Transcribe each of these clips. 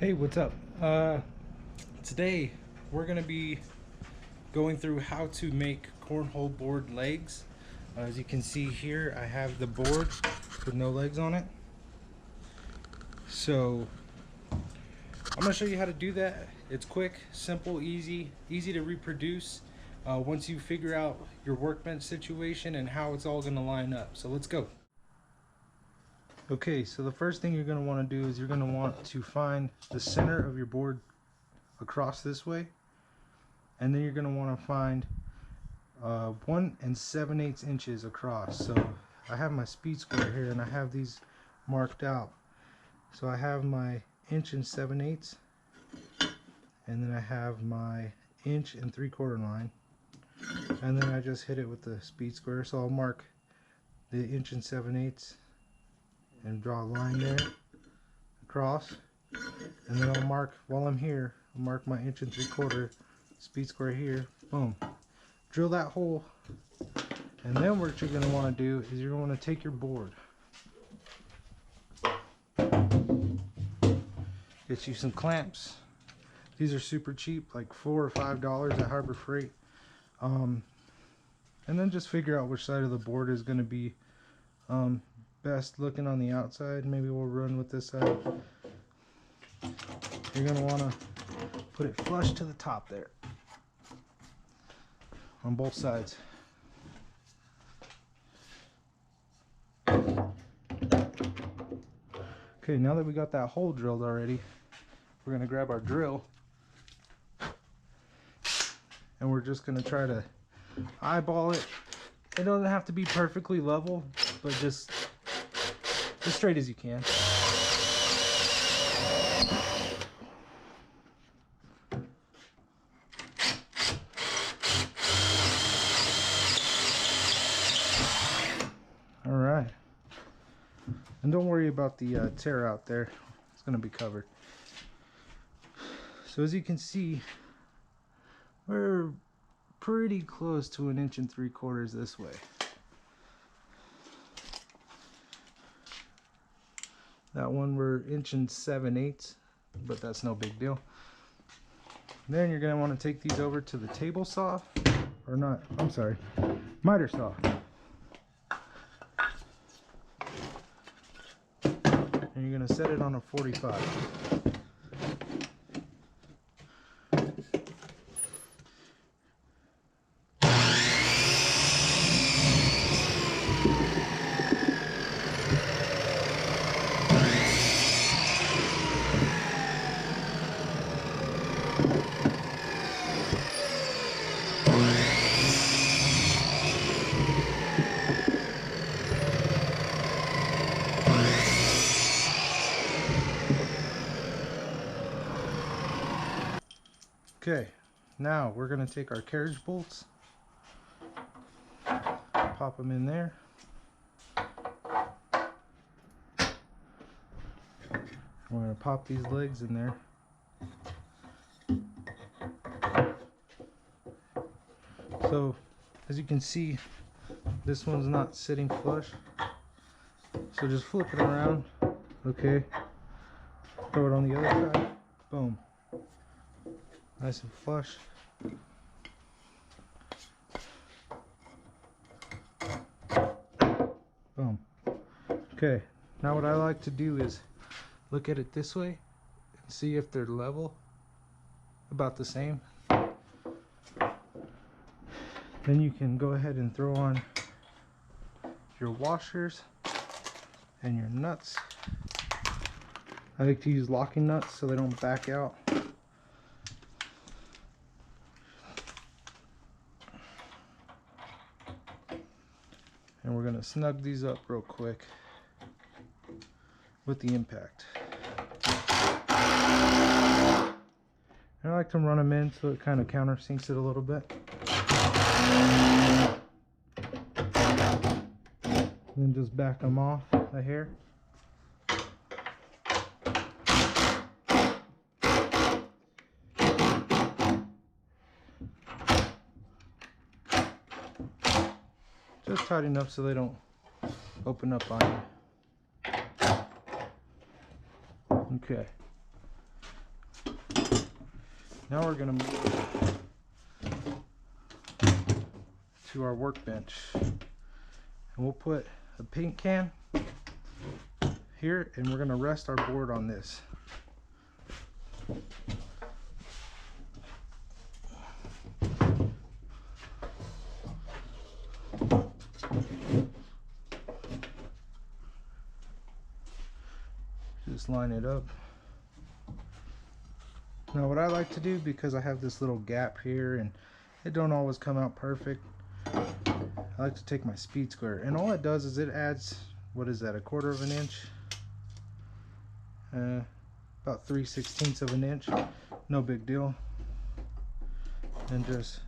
Hey, what's up? Today we're going to be going through how to make cornhole board legs. As you can see here, I have the board with no legs on it. So I'm going to show you how to do that. It's quick, simple, easy to reproduce once you figure out your workbench situation and how it's all going to line up. So let's go. Okay, so the first thing you're going to want to do is you're going to want to find the center of your board across this way, and then you're going to want to find 1 7/8 inches across. So I have my speed square here and I have these marked out. So I have my 1 7/8, and then I have my 1 3/4 line, and then I just hit it with the speed square. So I'll mark the 1 7/8 and draw a line there across, and then I'll mark, while I'm here, I'll mark my 1 3/4 speed square here. Boom, drill that hole. And then what you're going to want to do is you're going to want to take your board, get you some clamps. These are super cheap, like $4 or $5 at Harbor Freight, and then just figure out which side of the board is going to be best looking on the outside. Maybe we'll run with this side. You're going to want to put it flush to the top there on both sides. Okay, now that we got that hole drilled already, we're going to grab our drill and we're just going to try to eyeball it. It doesn't have to be perfectly level, but just as straight as you can. All right, and don't worry about the tear out there. It's going to be covered. So as you can see, we're pretty close to 1 3/4 this way. That one we're 1 7/8, but that's no big deal. Then you're going to want to take these over to the table saw, or not, I'm sorry, miter saw. And you're going to set it on a 45. Okay, now we're going to take our carriage bolts, pop them in there. We're going to pop these legs in there. So as you can see, this one's not sitting flush, so just flip it around. Okay, throw it on the other side. Boom, nice and flush. Boom. Okay, now what I like to do is look at it this way and see if they're level, about the same. Then you can go ahead and throw on your washers and your nuts. I like to use locking nuts so they don't back out. And we're going to snug these up real quick with the impact. And I like to run them in so it kind of countersinks it a little bit. Then just back them off a hair. Just tight enough so they don't open up on you. Okay. Now we're gonna move to our workbench, and we'll put a paint can here, and we're gonna rest our board on this. Just line it up. Now what I like to do, because I have this little gap here and it don't always come out perfect, I like to take my speed square, and all it does is it adds, what is that, 1/4 of an inch? About 3/16 of an inch. No big deal. And just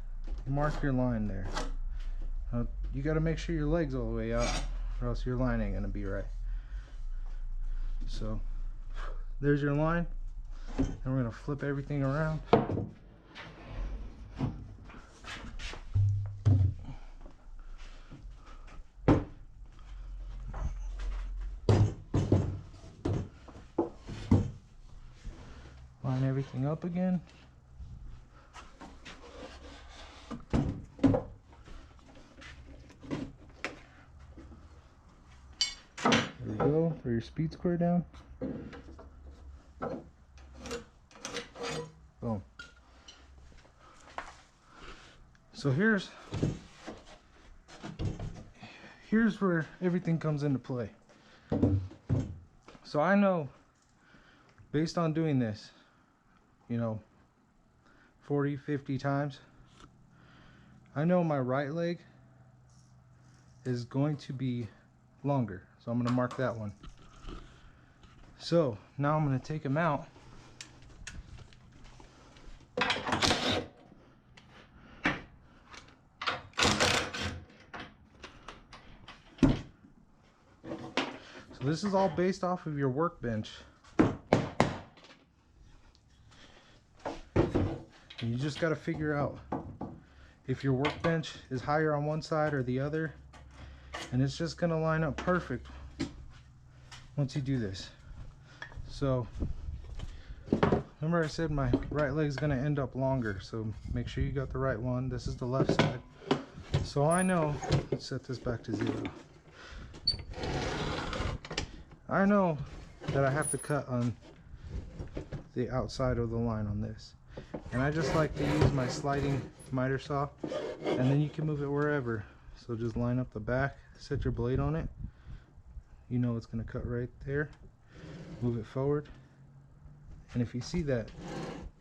mark your line there. You got to make sure your leg's all the way out, or else your line ain't gonna be right. So there's your line, and we're gonna flip everything around. Line everything up again. There we go. Throw your speed square down. Boom. So here's where everything comes into play. So I know, based on doing this, you know, 40, 50 times, I know my right leg is going to be longer. So I'm going to mark that one. So now I'm going to take them out. So this is all based off of your workbench. And you just got to figure out if your workbench is higher on one side or the other, and it's just going to line up perfect once you do this. So remember I said my right leg is going to end up longer, so make sure you got the right one. This is the left side. So I know, let's set this back to 0. I know that I have to cut on the outside of the line on this, and I just like to use my sliding miter saw, and then you can move it wherever. So just line up the back, set your blade on it, you know it's going to cut right there, move it forward, and if you see that,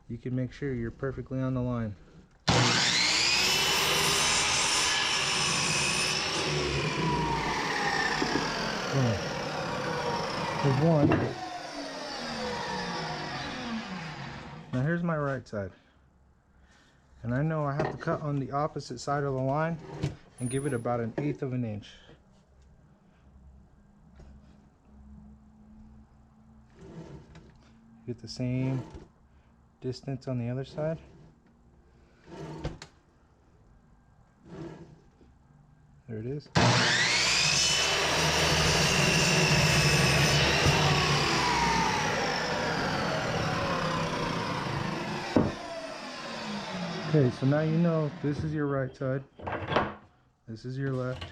you can make sure you're perfectly on the line. Boom. There's one. Now here's my right side, and I know I have to cut on the opposite side of the line and give it about 1/8 of an inch. Get the same distance on the other side. There it is. Okay, so now you know this is your right side, this is your left.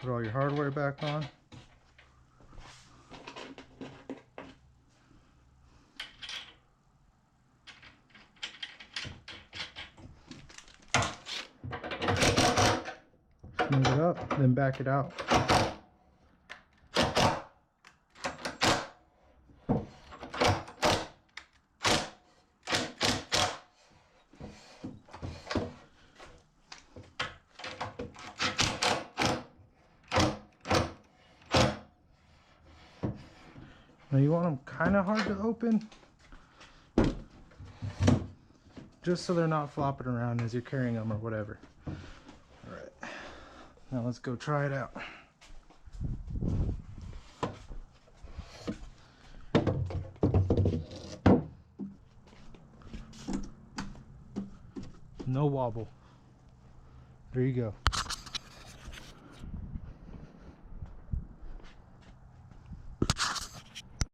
Put all your hardware back on. Smooth it up, then back it out. Now you want them kind of hard to open, just so they're not flopping around as you're carrying them or whatever. Alright, now let's go try it out. No wobble. There you go.